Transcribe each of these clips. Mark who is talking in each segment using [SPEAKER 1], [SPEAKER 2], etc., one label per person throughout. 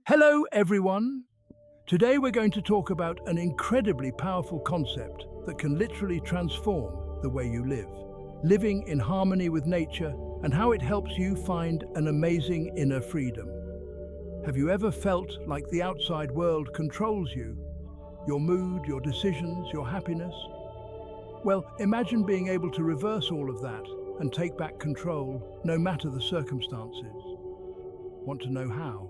[SPEAKER 1] Hello, everyone. Today we're going to talk about an incredibly powerful concept that can literally transform the way you live. Living in harmony with nature and how it helps you find an amazing inner freedom. Have you ever felt like the outside world controls you? Your mood, your decisions, your happiness? Well, imagine being able to reverse all of that and take back control, no matter the circumstances. Want to know how?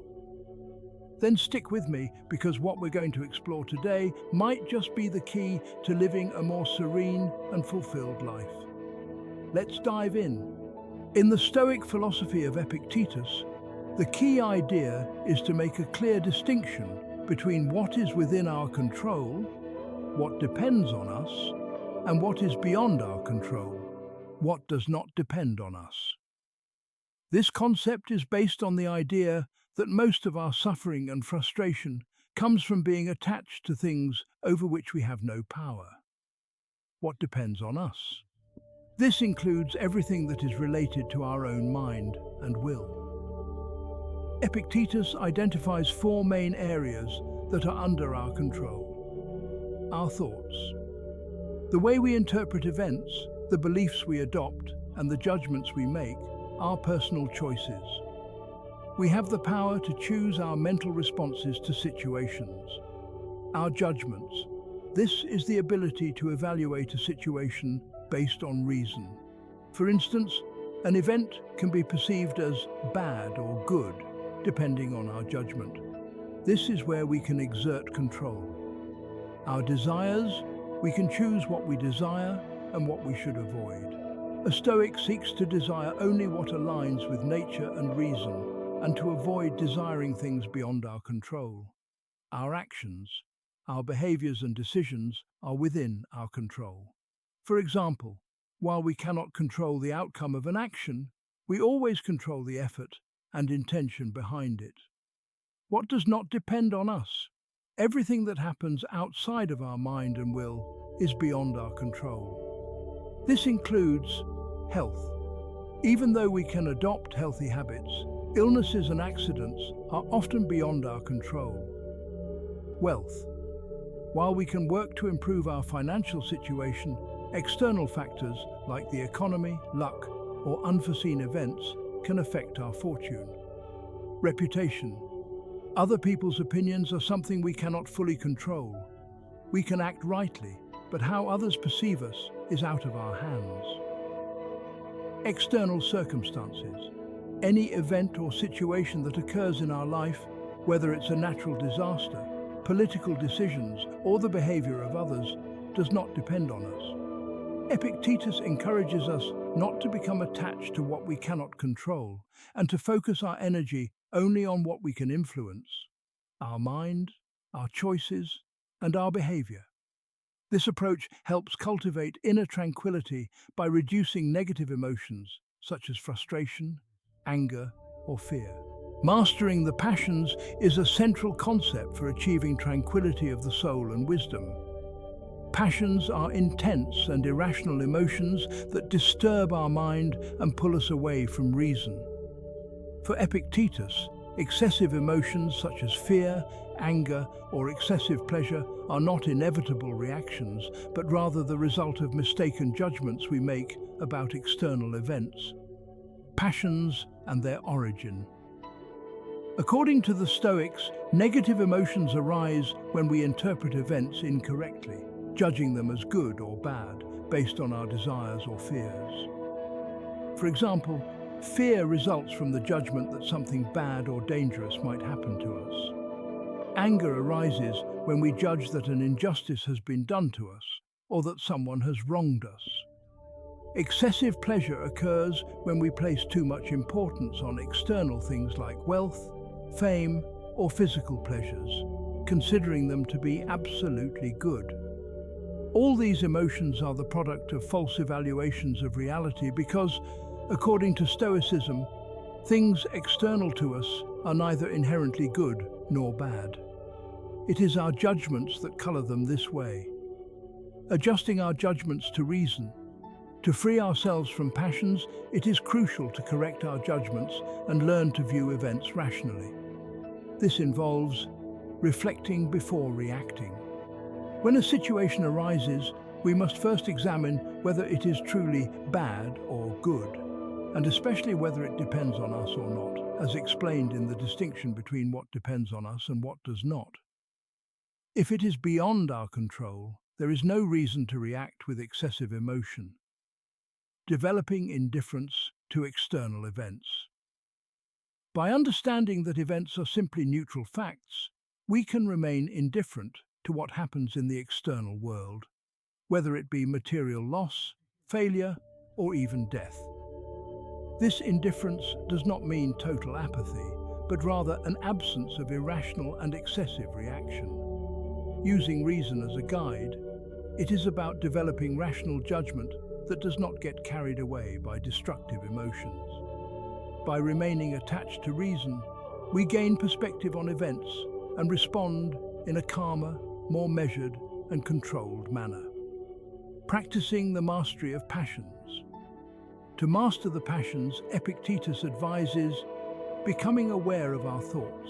[SPEAKER 1] Then stick with me because what we're going to explore today might just be the key to living a more serene and fulfilled life. Let's dive in. In the Stoic philosophy of Epictetus, the key idea is to make a clear distinction between what is within our control, what depends on us, and what is beyond our control, what does not depend on us. This concept is based on the idea that most of our suffering and frustration comes from being attached to things over which we have no power. What depends on us? This includes everything that is related to our own mind and will. Epictetus identifies four main areas that are under our control. Our thoughts. The way we interpret events, the beliefs we adopt, and the judgments we make are personal choices. We have the power to choose our mental responses to situations. Our judgments. This is the ability to evaluate a situation based on reason. For instance, an event can be perceived as bad or good, depending on our judgment. This is where we can exert control. Our desires. We can choose what we desire and what we should avoid. A Stoic seeks to desire only what aligns with nature and reason, and to avoid desiring things beyond our control. Our actions, our behaviors and decisions are within our control. For example, while we cannot control the outcome of an action, we always control the effort and intention behind it. What does not depend on us? Everything that happens outside of our mind and will is beyond our control. This includes health. Even though we can adopt healthy habits, illnesses and accidents are often beyond our control. Wealth. While we can work to improve our financial situation, external factors like the economy, luck, or unforeseen events can affect our fortune. Reputation. Other people's opinions are something we cannot fully control. We can act rightly, but how others perceive us is out of our hands. External circumstances. Any event or situation that occurs in our life, whether it's a natural disaster, political decisions, or the behavior of others, does not depend on us. Epictetus encourages us not to become attached to what we cannot control and to focus our energy only on what we can influence: our mind, our choices, and our behavior. This approach helps cultivate inner tranquility by reducing negative emotions such as frustration, anger, or fear. Mastering the passions is a central concept for achieving tranquility of the soul and wisdom. Passions are intense and irrational emotions that disturb our mind and pull us away from reason. For Epictetus, excessive emotions such as fear, anger, or excessive pleasure are not inevitable reactions, but rather the result of mistaken judgments we make about external events. Passions and their origin. According to the Stoics, negative emotions arise when we interpret events incorrectly, judging them as good or bad based on our desires or fears. For example, fear results from the judgment that something bad or dangerous might happen to us. Anger arises when we judge that an injustice has been done to us or that someone has wronged us. Excessive pleasure occurs when we place too much importance on external things like wealth, fame, or physical pleasures, considering them to be absolutely good. All these emotions are the product of false evaluations of reality because, according to Stoicism, things external to us are neither inherently good nor bad. It is our judgments that color them this way. Adjusting our judgments to reason. To free ourselves from passions, it is crucial to correct our judgments and learn to view events rationally. This involves reflecting before reacting. When a situation arises, we must first examine whether it is truly bad or good, and especially whether it depends on us or not, as explained in the distinction between what depends on us and what does not. If it is beyond our control, there is no reason to react with excessive emotion. Developing indifference to external events. By understanding that events are simply neutral facts, we can remain indifferent to what happens in the external world, whether it be material loss, failure, or even death. This indifference does not mean total apathy, but rather an absence of irrational and excessive reaction. Using reason as a guide, it is about developing rational judgment that does not get carried away by destructive emotions. By remaining attached to reason, we gain perspective on events and respond in a calmer, more measured and controlled manner. Practicing the mastery of passions. To master the passions, Epictetus advises becoming aware of our thoughts,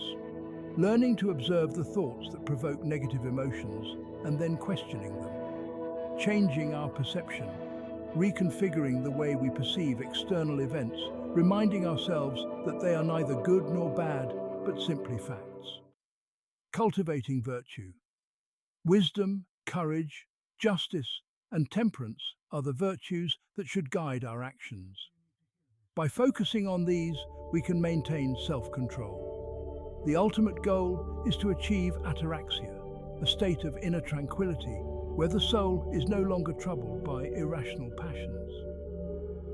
[SPEAKER 1] learning to observe the thoughts that provoke negative emotions and then questioning them, changing our perception, reconfiguring the way we perceive external events, reminding ourselves that they are neither good nor bad, but simply facts. Cultivating virtue. Wisdom, courage, justice, and temperance are the virtues that should guide our actions. By focusing on these, we can maintain self-control. The ultimate goal is to achieve ataraxia, a state of inner tranquility where the soul is no longer troubled by irrational passions.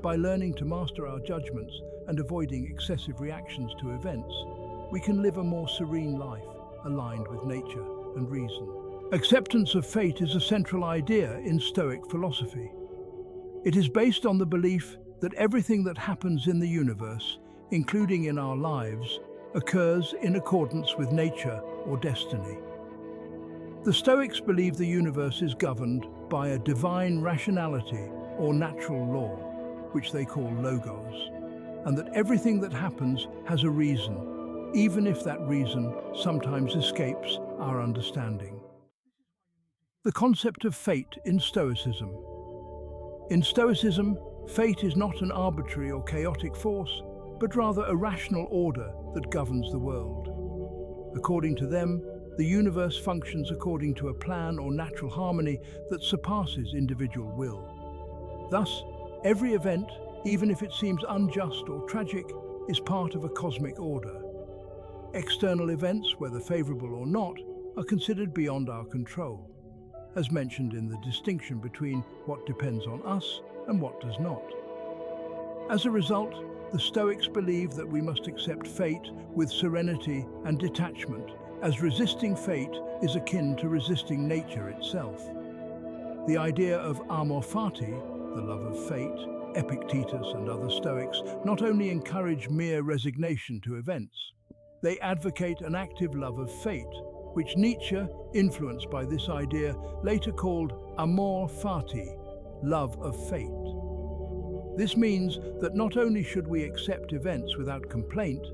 [SPEAKER 1] By learning to master our judgments and avoiding excessive reactions to events, we can live a more serene life, aligned with nature and reason. Acceptance of fate is a central idea in Stoic philosophy. It is based on the belief that everything that happens in the universe, including in our lives, occurs in accordance with nature or destiny. The Stoics believe the universe is governed by a divine rationality or natural law, which they call logos, and that everything that happens has a reason, even if that reason sometimes escapes our understanding. The concept of fate in Stoicism. In Stoicism, fate is not an arbitrary or chaotic force, but rather a rational order that governs the world. According to them, the universe functions according to a plan or natural harmony that surpasses individual will. Thus, every event, even if it seems unjust or tragic, is part of a cosmic order. External events, whether favorable or not, are considered beyond our control, as mentioned in the distinction between what depends on us and what does not. As a result, the Stoics believe that we must accept fate with serenity and detachment, as resisting fate is akin to resisting nature itself. The idea of amor fati, the love of fate, Epictetus and other Stoics not only encourage mere resignation to events, they advocate an active love of fate, which Nietzsche, influenced by this idea, later called amor fati, love of fate. This means that not only should we accept events without complaint,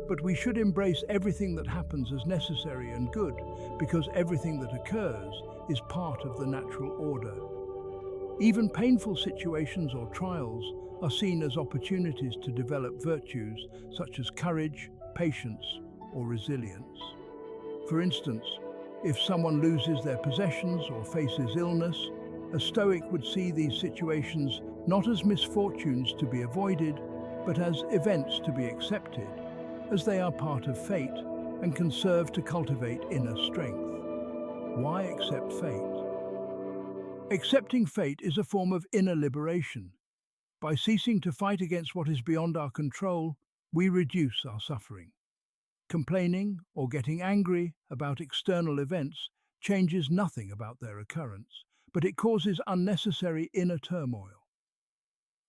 [SPEAKER 1] but we should embrace everything that happens as necessary and good, because everything that occurs is part of the natural order. Even painful situations or trials are seen as opportunities to develop virtues such as courage, patience, or resilience. For instance, if someone loses their possessions or faces illness, a Stoic would see these situations not as misfortunes to be avoided, but as events to be accepted, as they are part of fate and can serve to cultivate inner strength. Why accept fate? Accepting fate is a form of inner liberation. By ceasing to fight against what is beyond our control, we reduce our suffering. Complaining or getting angry about external events changes nothing about their occurrence, but it causes unnecessary inner turmoil.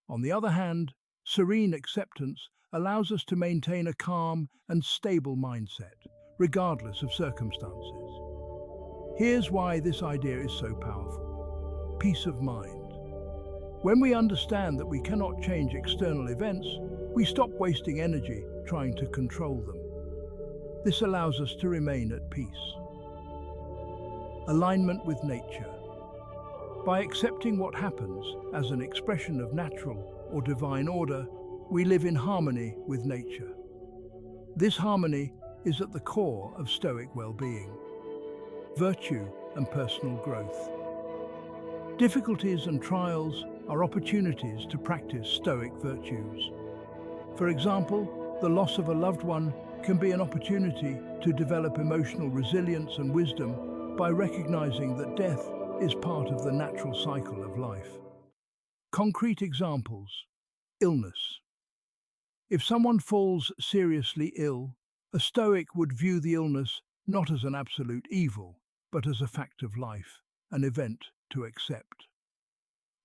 [SPEAKER 1] On the other hand, serene acceptance allows us to maintain a calm and stable mindset, regardless of circumstances. Here's why this idea is so powerful: peace of mind. When we understand that we cannot change external events, we stop wasting energy trying to control them. This allows us to remain at peace. Alignment with nature. By accepting what happens as an expression of natural or divine order, we live in harmony with nature. This harmony is at the core of Stoic well-being, virtue and personal growth. Difficulties and trials are opportunities to practice Stoic virtues. For example, the loss of a loved one can be an opportunity to develop emotional resilience and wisdom by recognizing that death is part of the natural cycle of life. Concrete examples: illness. If someone falls seriously ill, a Stoic would view the illness not as an absolute evil, but as a fact of life, an event to accept.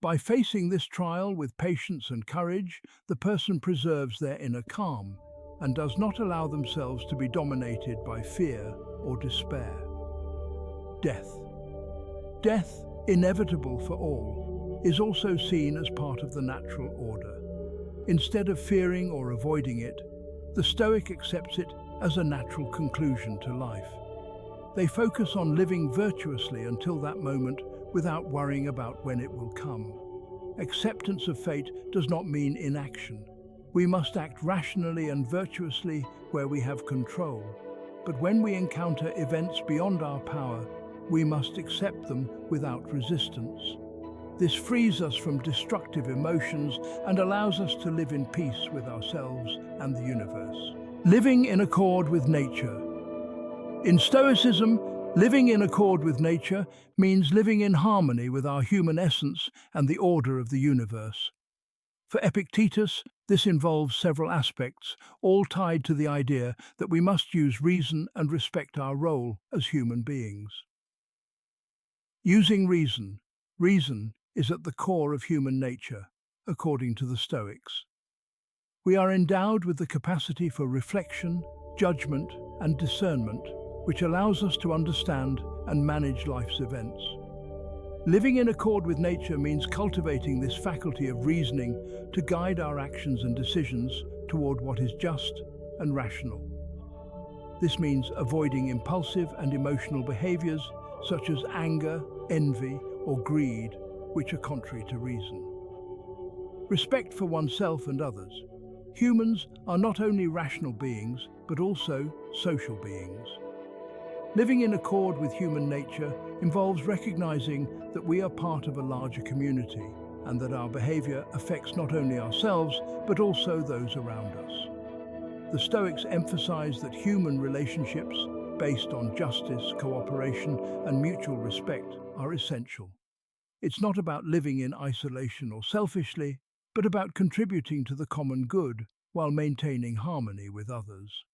[SPEAKER 1] By facing this trial with patience and courage, the person preserves their inner calm and does not allow themselves to be dominated by fear or despair. Death. Death, inevitable for all, is also seen as part of the natural order. Instead of fearing or avoiding it, the Stoic accepts it as a natural conclusion to life. They focus on living virtuously until that moment without worrying about when it will come. Acceptance of fate does not mean inaction. We must act rationally and virtuously where we have control. But when we encounter events beyond our power, we must accept them without resistance. This frees us from destructive emotions and allows us to live in peace with ourselves and the universe. Living in accord with nature. In Stoicism, living in accord with nature means living in harmony with our human essence and the order of the universe. For Epictetus, this involves several aspects, all tied to the idea that we must use reason and respect our role as human beings. Using reason. Reason is at the core of human nature, according to the Stoics. We are endowed with the capacity for reflection, judgment, and discernment, which allows us to understand and manage life's events. Living in accord with nature means cultivating this faculty of reasoning to guide our actions and decisions toward what is just and rational. This means avoiding impulsive and emotional behaviors such as anger, envy, or greed, which are contrary to reason. Respect for oneself and others. Humans are not only rational beings, but also social beings. Living in accord with human nature involves recognizing that we are part of a larger community and that our behavior affects not only ourselves, but also those around us. The Stoics emphasize that human relationships, based on justice, cooperation, and mutual respect, are essential. It's not about living in isolation or selfishly, but about contributing to the common good while maintaining harmony with others.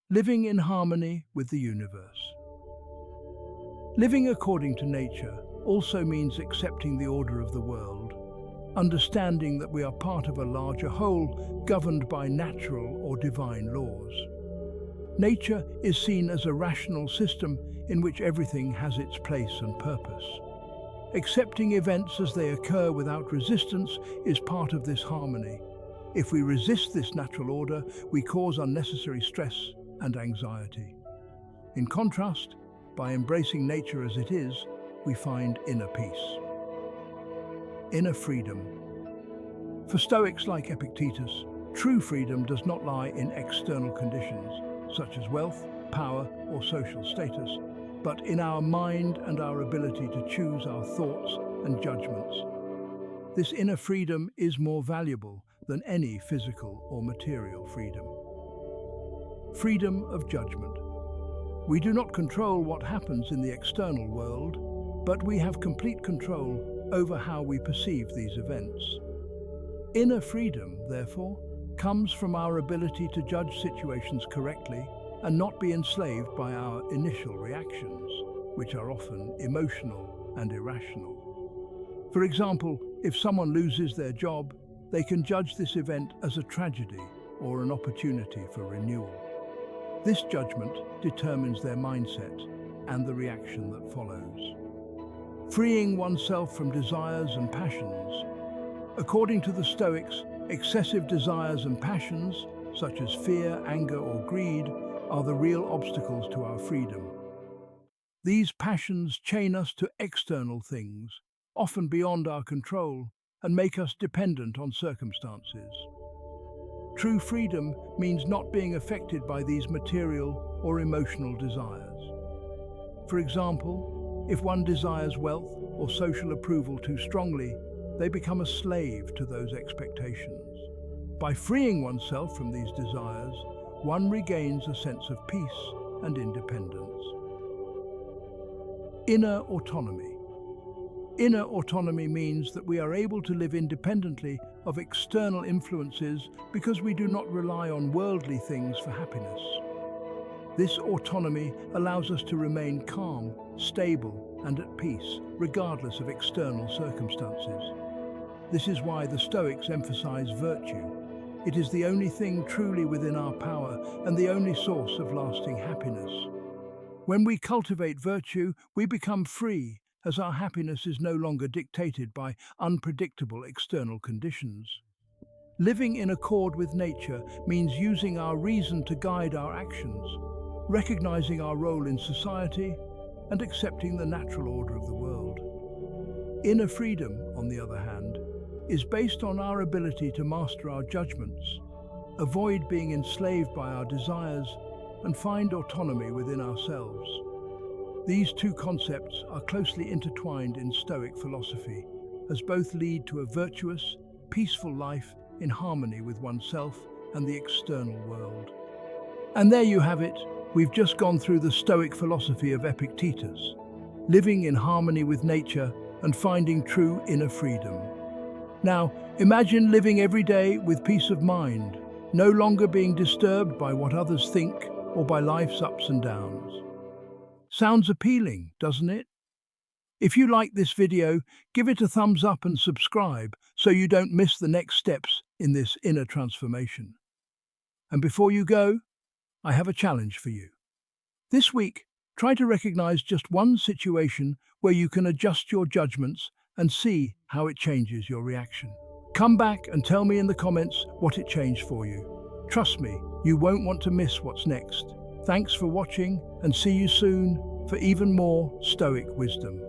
[SPEAKER 1] Living in harmony with the universe. Living according to nature also means accepting the order of the world, understanding that we are part of a larger whole governed by natural or divine laws. Nature is seen as a rational system in which everything has its place and purpose. Accepting events as they occur without resistance is part of this harmony. If we resist this natural order, we cause unnecessary stress and anxiety. In contrast, by embracing nature as it is, we find inner peace. Inner freedom. For Stoics like Epictetus, true freedom does not lie in external conditions, such as wealth, power, or social status, but in our mind and our ability to choose our thoughts and judgments. This inner freedom is more valuable than any physical or material freedom. Freedom of judgment. We do not control what happens in the external world, but we have complete control over how we perceive these events. Inner freedom, therefore, comes from our ability to judge situations correctly and not be enslaved by our initial reactions, which are often emotional and irrational. For example, if someone loses their job, they can judge this event as a tragedy or an opportunity for renewal. This judgment determines their mindset and the reaction that follows. Freeing oneself from desires and passions. According to the Stoics, excessive desires and passions, such as fear, anger, or greed, are the real obstacles to our freedom. These passions chain us to external things, often beyond our control, and make us dependent on circumstances. True freedom means not being affected by these material or emotional desires. For example, if one desires wealth or social approval too strongly, they become a slave to those expectations. By freeing oneself from these desires, one regains a sense of peace and independence. Inner autonomy. Inner autonomy means that we are able to live independently of external influences because we do not rely on worldly things for happiness. This autonomy allows us to remain calm, stable, and at peace, regardless of external circumstances. This is why the Stoics emphasize virtue. It is the only thing truly within our power and the only source of lasting happiness. When we cultivate virtue, we become free, as our happiness is no longer dictated by unpredictable external conditions. Living in accord with nature means using our reason to guide our actions, recognizing our role in society, and accepting the natural order of the world. Inner freedom, on the other hand, is based on our ability to master our judgments, avoid being enslaved by our desires, and find autonomy within ourselves. These two concepts are closely intertwined in Stoic philosophy, as both lead to a virtuous, peaceful life in harmony with oneself and the external world. And there you have it. We've just gone through the Stoic philosophy of Epictetus, living in harmony with nature and finding true inner freedom. Now, imagine living every day with peace of mind, no longer being disturbed by what others think or by life's ups and downs. Sounds appealing, doesn't it? If you like this video, give it a thumbs up and subscribe so you don't miss the next steps in this inner transformation. And before you go, I have a challenge for you. This week, try to recognize just one situation where you can adjust your judgments and see how it changes your reaction. Come back and tell me in the comments what it changed for you. Trust me, you won't want to miss what's next. Thanks for watching and see you soon for even more Stoic wisdom.